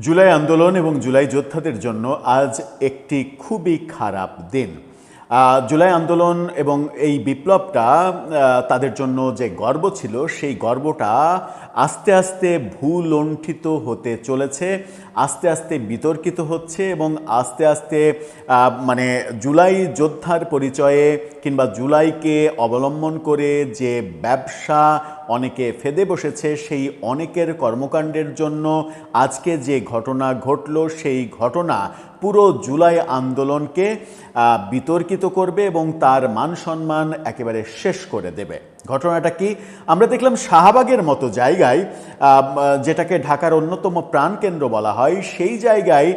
জুলাই আন্দোলন এবং জুলাই যোদ্ধাদের জন্য আজ একটি খুবই খারাপ দিন। জুলাই আন্দোলন এবং এই বিপ্লবটা তাদের জন্য যে গর্ব ছিল, সেই গর্বটা আস্তে আস্তে ভূলুণ্ঠিত হতে চলেছে, আস্তে আস্তে বিতর্কিত হচ্ছে এবং আস্তে আস্তে জুলাই যোদ্ধার পরিচয়ে কিংবা জুলাইকে অবলম্বন করে যে ব্যবসা অনেকে ফেদে বসেছে, সেই অনেকের কর্মকাণ্ডের জন্য আজকে যে ঘটনা ঘটল, সেই ঘটনা পুরো জুলাই আন্দোলনকে বিতর্কিত করবে এবং তার মান সম্মান একেবারে শেষ করে দেবে। ঘটনাটা কি? আমরা দেখলাম শাহবাগের মতো জায়গায়, যেটাকে ঢাকার অন্যতম প্রাণকেন্দ্র বলা হয়, সেই জায়গায়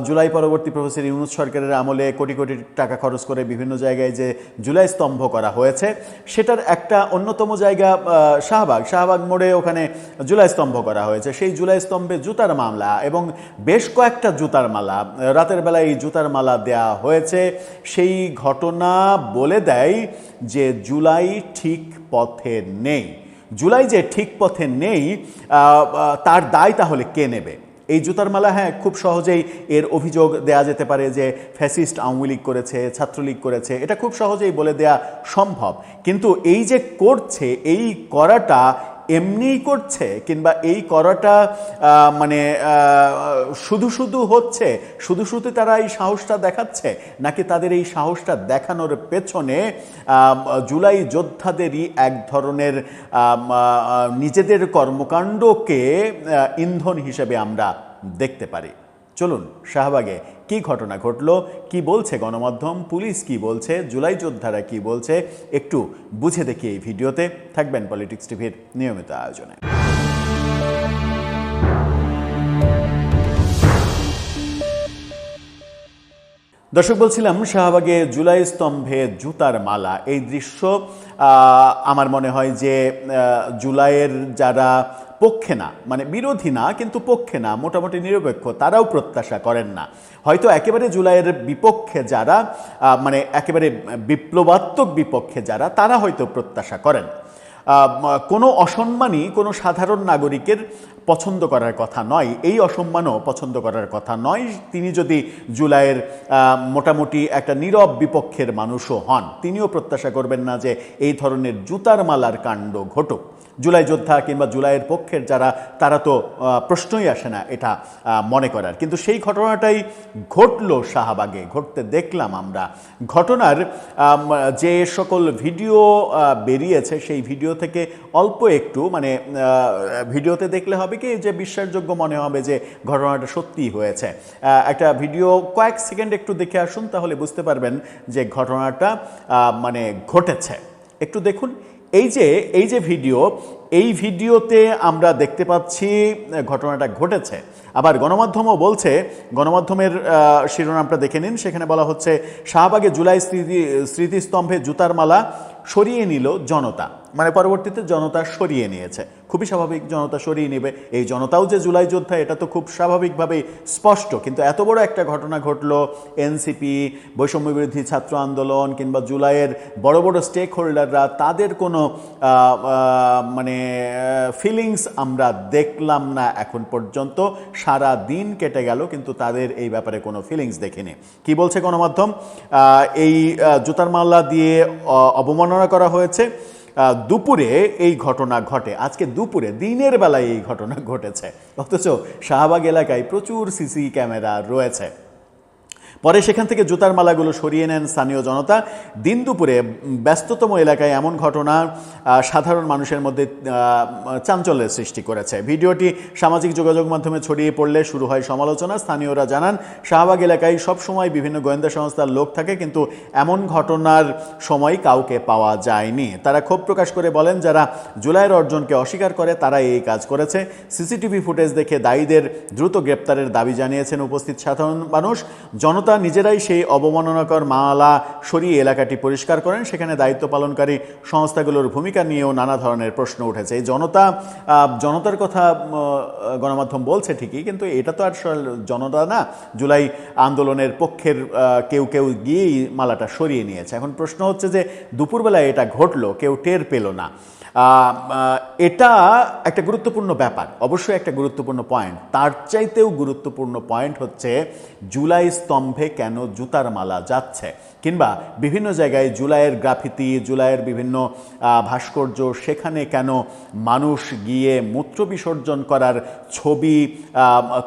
জুলাই পরবর্তী প্রফেসর ইউনূস সরকারের আমলে কোটি কোটি টাকা খরচ করে বিভিন্ন জায়গায় যে জুলাই স্তম্ভ করা হয়েছে, সেটার একটা অন্যতম জায়গা শাহবাগ মোড়ে, ওখানে জুলাই স্তম্ভ করা হয়েছে। সেই জুলাই স্তম্ভে জুতার মালা এবং বেশ কয়েকটা জুতার মালা, রাতের বেলায় এই জুতার মালা দেয়া হয়েছে। সেই ঘটনা বলে দেয় যে জুলাই ঠিক পথে নেই। জুলাই যে ঠিক পথে নেই, তার দায় তাহলে কে নেবে? এই জুতার মালা, হ্যাঁ, খুব সহজেই এর অভিযোগ দেয়া যেতে পারে যে ফ্যাসিস্ট আওয়ামী লীগ করেছে, ছাত্রলীগ করেছে, এটা খুব সহজেই বলে দেয়া সম্ভব। কিন্তু এই যে করছে, এই করাটা এমনিই করছে, কিংবা এই করাটা শুধু হচ্ছে, শুধু তারা এই সাহসটা দেখাচ্ছে, নাকি তাদের এই সাহসটা দেখানোর পেছনে জুলাই যোদ্ধাদেরই এক ধরনের নিজেদের কর্মকাণ্ডকে ইন্ধন হিসেবে আমরা দেখতে পারি? চলুন, শাহবাগে কি ঘটনা ঘটলো, কি বলছে গণমাধ্যম, পুলিশ কি বলছে, জুলাই যোদ্ধারা কি বলছে, একটু বুঝে দেখি এই ভিডিওতে। থাকবেন পলিটিক্স টিভির নিয়মিত আয়োজনে। দর্শক, বলছিলাম শাহবাগে জুলাই স্তম্ভে জুতার মালা, এই দৃশ্য আমার মনে হয় যে জুলাইয়ের যারা পক্ষে না, বিরোধী না কিন্তু পক্ষে না, মোটামুটি নিরপেক্ষ, তারাও প্রত্যাশা করেন না। হয়তো একেবারে জুলাইয়ের বিপক্ষে যারা, একেবারে বিপ্লবাত্মক বিপক্ষে যারা, তারা হয়তো প্রত্যাশা করেন। কোনো অসম্মানই কোনো সাধারণ নাগরিকের পছন্দ করার কথা নয়, এই অসম্মানও পছন্দ করার কথা নয়। তিনি যদি জুলাইয়ের মোটামুটি একটা নীরব বিপক্ষের মানুষও হন, তিনিও প্রত্যাশা করবেন না যে এই ধরনের জুতার মালার কাণ্ড ঘটুক। জুলাই যোদ্ধা কিংবা জুলাইয়ের পক্ষের যারা, তারা তো প্রশ্নই আসে না এটা মনে করার। কিন্তু সেই ঘটনাটাই ঘটলো শাহবাগে, ঘটতে দেখলাম আমরা। ঘটনার যে সকল ভিডিও বেরিয়েছে, সেই ভিডিও থেকে অল্প একটু ভিডিওতে দেখলে হবে কি যে বিশ্বাসযোগ্য মনে হবে যে ঘটনাটা সত্যিই হয়েছে। একটা ভিডিও কয়েক সেকেন্ড একটু দেখে আসুন, তাহলে বুঝতে পারবেন যে ঘটনাটা ঘটেছে। একটু দেখুন। এই যে ভিডিও, এই ভিডিওতে আমরা দেখতে পাচ্ছি ঘটনাটা ঘটেছে। আবার গণমাধ্যমও বলছে, গণমাধ্যমের শিরোনামটা দেখে নিন, সেখানে বলা হচ্ছে শাহবাগে জুলাই স্মৃতিস্তম্ভে জুতার মালা সরিয়ে নিল জনতা। পরবর্তীতে জনতা সরিয়ে নিয়েছে। খুবই স্বাভাবিক, জনতা সরিয়ে নেবে। এই জনতাও যে জুলাই যোদ্ধা, এটা তো খুব স্বাভাবিকভাবেই স্পষ্ট। কিন্তু এত বড় একটা ঘটনা ঘটলো, এনসিপি, বৈষম্য বিরোধী ছাত্র আন্দোলন কিংবা জুলাইয়ের বড় বড় স্টেক হোল্ডাররা, তাদের কোনো ফিলিংস আমরা দেখলাম না এখন পর্যন্ত। সারা দিন কেটে গেল, কিন্তু তাদের এই ব্যাপারে কোনো ফিলিংস দেখিনি। কি বলছে গণমাধ্যম? এই জুতার মালা দিয়ে অবমাননা করা হয়েছে। দুপুরে এই ঘটনা ঘটে, আজকে দুপুরে, দিনের বেলায় এই ঘটনা ঘটেছে, অথচ শাহবাগ এলাকায় প্রচুর সিসি ক্যামেরা রয়েছে। পরে সেখান থেকে জুতার মালাগুলো সরিয়ে নেন স্থানীয় জনতা। দিন দুপুরে ব্যস্ততম এলাকায় এমন ঘটনা সাধারণ মানুষের মধ্যে চাঞ্চল্যের সৃষ্টি করেছে। ভিডিওটি সামাজিক যোগাযোগ মাধ্যমে ছড়িয়ে পড়লে শুরু হয় সমালোচনা। স্থানীয়রা জানান, শাহবাগ এলাকায় সবসময় বিভিন্ন গোয়েন্দা সংস্থার লোক থাকে, কিন্তু এমন ঘটনার সময় কাউকে পাওয়া যায়নি। তারা ক্ষোভ প্রকাশ করে বলেন, যারা জুলাইয়ের অর্জনকে অস্বীকার করে তারা এই কাজ করেছে। সিসিটিভি ফুটেজ দেখে দায়ীদের দ্রুত গ্রেপ্তারের দাবি জানিয়েছেন উপস্থিত সাধারণ মানুষ। জনতা নিজেরাই সেই অবমাননাকর মালা সরিয়ে এলাকাটি পরিষ্কার করেন। সেখানে দায়িত্ব পালনকারী সংস্থাগুলোর ভূমিকা নিয়েও নানা ধরনের প্রশ্ন উঠেছে। এই জনতার কথা গণমাধ্যম বলছে ঠিকই, কিন্তু এটা তো আর জনতা না, জুলাই আন্দোলনের পক্ষের কেউ গিয়েই মালাটা সরিয়ে নিয়েছে। এখন প্রশ্ন হচ্ছে যে দুপুরবেলায় এটা ঘটলো, কেউ টের পেল না। এটা একটা গুরুত্বপূর্ণ ব্যাপার, অবশ্যই একটা গুরুত্বপূর্ণ পয়েন্ট। তার চাইতেও গুরুত্বপূর্ণ পয়েন্ট হচ্ছে জুলাই স্তম্ভে কেন জুতার মালা যাচ্ছে, কিংবা বিভিন্ন জায়গায় জুলাইয়ের গ্রাফিতি, জুলাইয়ের বিভিন্ন ভাস্কর্য, সেখানে কেন মানুষ গিয়ে মূত্র বিসর্জন করার ছবি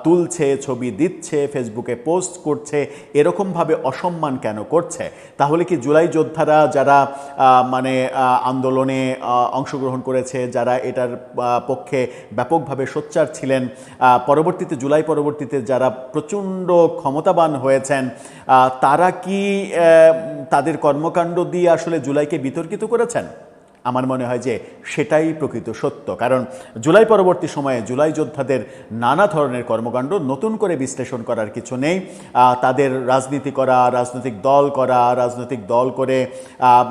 তুলছে, ছবি দিচ্ছে, ফেসবুকে পোস্ট করছে, এরকমভাবে অসম্মান কেন করছে? তাহলে কি জুলাই যোদ্ধারা যারা মানে আন্দোলনে অংশগ্রহণ করেছে, যারা এটার পক্ষে ব্যাপকভাবে সোচ্চার ছিলেন, পরবর্তীতে জুলাই পরবর্তীতে যারা প্রচণ্ড ক্ষমতাবান হয়েছেন, তারা কি তাদের কর্মকাণ্ড দিয়ে আসলে জুলাইকে বিতর্কিত করেছেন? আমার মনে হয় যে সেটাই প্রকৃত সত্য। কারণ জুলাই পরবর্তী সময়ে জুলাই যোদ্ধাদের নানা ধরনের কর্মকাণ্ড নতুন করে বিশ্লেষণ করার কিছু নেই। তাদের রাজনীতি করা, রাজনৈতিক দল করে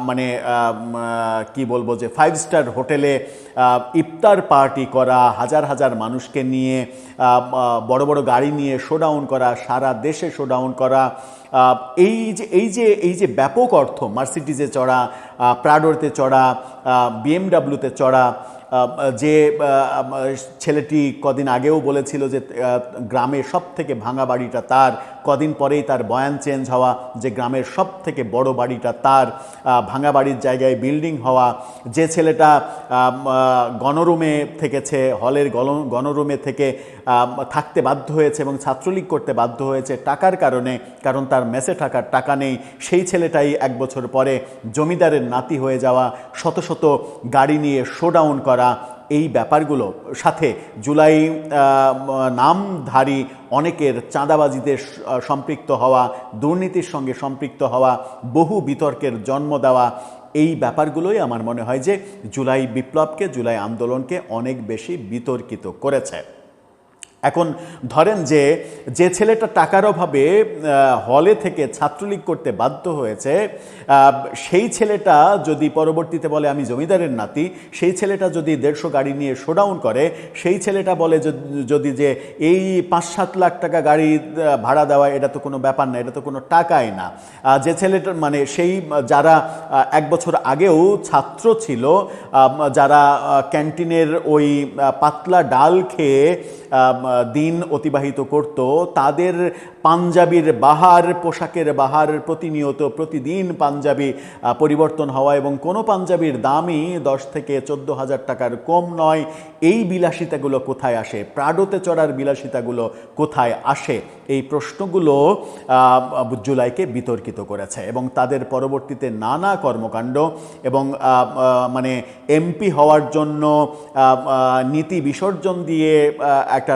মানে কি বলবো, যে 5 স্টার হোটেলে ইফতার পার্টি করা, হাজার হাজার মানুষকে নিয়ে বড় বড় গাড়ি নিয়ে শোডাউন করা, সারা দেশে শোডাউন করা, এই যে ব্যাপক অর্থ, মার্সিডিজে চড়া, প্রাডোতে চড়া, বিএমডাব্লিউতে চড়া, যে ছেলেটি কদিন আগেও বলেছিল যে গ্রামের সব থেকে ভাঙা বাড়িটা তার, কদিন পরেই তার বয়ান চেঞ্জ হওয়া যে গ্রামের সব থেকে বড় বাড়িটা তার, ভাঙা বাড়ির জায়গায় বিল্ডিং হওয়া, যে ছেলেটা গণরুমে থেকেছে, হলের গণরুমে থেকে থাকতে বাধ্য হয়েছে এবং ছাত্রলীগ করতে বাধ্য হয়েছে টাকার কারণে, কারণ তার মেসে থাকার টাকা নেই, সেই ছেলেটাই 1 বছর পরে জমিদারের নাতি হয়ে যাওয়া, শত শত গাড়ি নিয়ে শোডাউন করা, এই ব্যাপারগুলো সাথে জুলাই নামধারী অনেকের চাঁদাবাজিতে সম্পৃক্ত হওয়া, দুর্নীতির সঙ্গে সম্পৃক্ত হওয়া, বহু বিতর্কের জন্ম দেওয়া, এই ব্যাপারগুলোই আমার মনে হয় যে জুলাই বিপ্লবকে, জুলাই আন্দোলনকে অনেক বেশি বিতর্কিত করেছে। এখন ধরেন যে ছেলেটা টাকার অভাবে হলে থেকে ছাত্রলীগ করতে বাধ্য হয়েছে, সেই ছেলেটা যদি পরবর্তীতে বলে আমি জমিদারের নাতি, সেই ছেলেটা যদি 150 গাড়ি নিয়ে শোডাউন করে, সেই ছেলেটা বলে যদি যে এই 5-7 লাখ টাকা গাড়ি ভাড়া দেওয়া এটা তো কোনো ব্যাপার না, এটা তো কোনো টাকাই না, যে ছেলেটা মানে সেই যারা 1 বছর আগেও ছাত্র ছিল, যারা ক্যান্টিনের ওই পাতলা ডাল খেয়ে দিন অতিবাহিত করত, তাদের পাঞ্জাবির বাহার, পোশাকের বাহার প্রতিনিয়ত প্রতিদিন পাঞ্জাবি পরিবর্তন হওয়া, এবং কোনো পাঞ্জাবির দামই 10 থেকে 14,000 টাকার কম নয়, এই বিলাসিতাগুলো কোথায় আসে? প্রাডোতে চড়ার বিলাসিতাগুলো কোথায় আসে? এই প্রশ্নগুলো জুলাইকে বিতর্কিত করেছে এবং তাদের পরবর্তীতে নানা কর্মকাণ্ড এবং মানে এমপি হওয়ার জন্য নীতি বিসর্জন দিয়ে একটা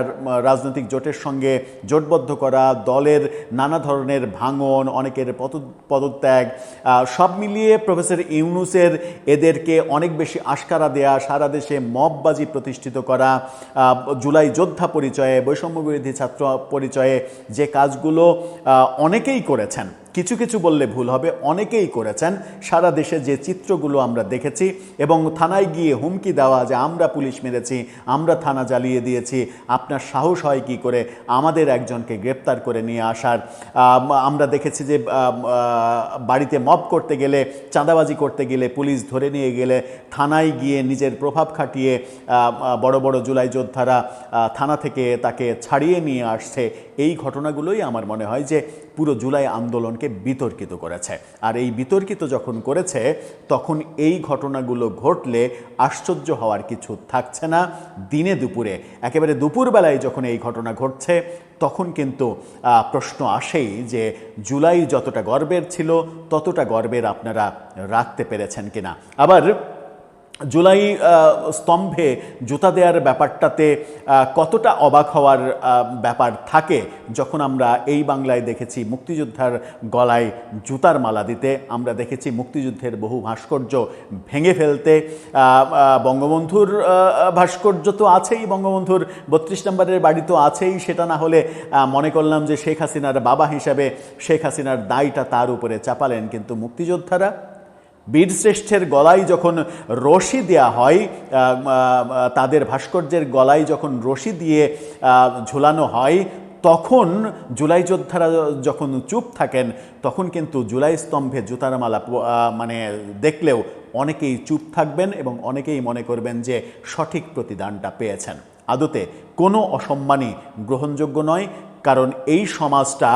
রাজনৈতিক জোটের সঙ্গে জোটবদ্ধ করা, দলের নানা ধরনের ভাঙন, অনেকের পদত্যাগ, সব মিলিয়ে প্রফেসর ইউনূসের এদেরকে অনেক বেশি আশকারা দেয়া, সারা দেশে মববাজি প্রতিষ্ঠিত করা, জুলাই যোদ্ধা পরিচয়ে, বৈষম্য বিরোধী ছাত্র পরিচয়ে যে কাজগুলো অনেকেই করেছেন, কিছু কিছু বললে ভুল হবে, অনেকেই করেছেন, সারা দেশে যে চিত্রগুলো আমরা দেখেছি, এবং থানায় গিয়ে হুমকি দেওয়া যে আমরা পুলিশ মেরেছি, আমরা থানা জ্বালিয়ে দিয়েছি, আপনার সাহস হয় কি করে আমাদের একজনকে গ্রেপ্তার করে নিয়ে আসার? আমরা দেখেছি যে বাড়িতে মব করতে গেলে, চাঁদাবাজি করতে গেলে, পুলিশ ধরে নিয়ে গেলে থানায় গিয়ে নিজের প্রভাব খাটিয়ে বড় বড় জুলাই যোদ্ধারা থানা থেকে তাকে ছাড়িয়ে নিয়ে আসছে। এই ঘটনাগুলোই আমার মনে হয় যে পুরো জুলাই আন্দোলনকে বিতর্কিত করেছে। আর এই বিতর্কিত যখন করেছে, তখন এই ঘটনাগুলো ঘটলে আশ্চর্য হওয়ার কিছু থাকছে না। দিনে দুপুরে, একেবারে দুপুরবেলায় যখন এই ঘটনা ঘটছে, তখন কিন্তু প্রশ্ন আসেই যে জুলাই যতটা গর্বের ছিল, ততটা গর্বের আপনারা রাখতে পেরেছেন কিনা। আবার জুলাই স্তম্ভে জুতা দেওয়ার ব্যাপারটাতে কতটা অবাক হওয়ার ব্যাপার থাকে, যখন আমরা এই বাংলায় দেখেছি মুক্তিযোদ্ধার গলায় জুতার মালা দিতে, আমরা দেখেছি মুক্তিযুদ্ধের বহু ভাস্কর্য ভেঙে ফেলতে, বঙ্গবন্ধুর ভাস্কর্য তো আছেই, বঙ্গবন্ধুর 32 নম্বরের বাড়ি তো আছেই, সেটা না হলে মনে করলাম যে শেখ হাসিনার বাবা হিসাবে শেখ হাসিনার দায়টা তার উপরে চাপালেন, কিন্তু মুক্তিযোদ্ধারা বীরশ্রেষ্ঠের গলায় যখন রশি দেয়া হয়, তাদের ভাস্কর্যের গলায় যখন রশি দিয়ে ঝুলানো হয়, তখন জুলাই যোদ্ধারা যখন চুপ থাকেন, তখন কিন্তু জুলাই স্তম্ভে জুতার মালা মানে দেখলেও অনেকেই চুপ থাকবেন এবং অনেকেই মনে করবেন যে সঠিক প্রতিদানটা পেয়েছেন। আদতে কোনো অসম্মানই গ্রহণযোগ্য নয়, কারণ এই সমাজটা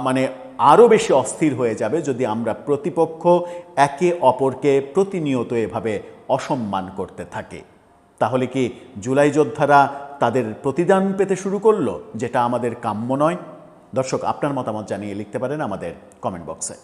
মানে আরও বেশি অস্থির হয়ে যাবে যদি আমরা প্রতিপক্ষ একে অপরকে প্রতিনিয়ত এভাবে অসম্মান করতে থাকি। তাহলে কি জুলাই যোদ্ধারা তাদের প্রতিদান পেতে শুরু করলো, যেটা আমাদের কাম্য নয়? দর্শক, আপনার মতামত জানিয়ে লিখতে পারেন আমাদের কমেন্ট বক্সে।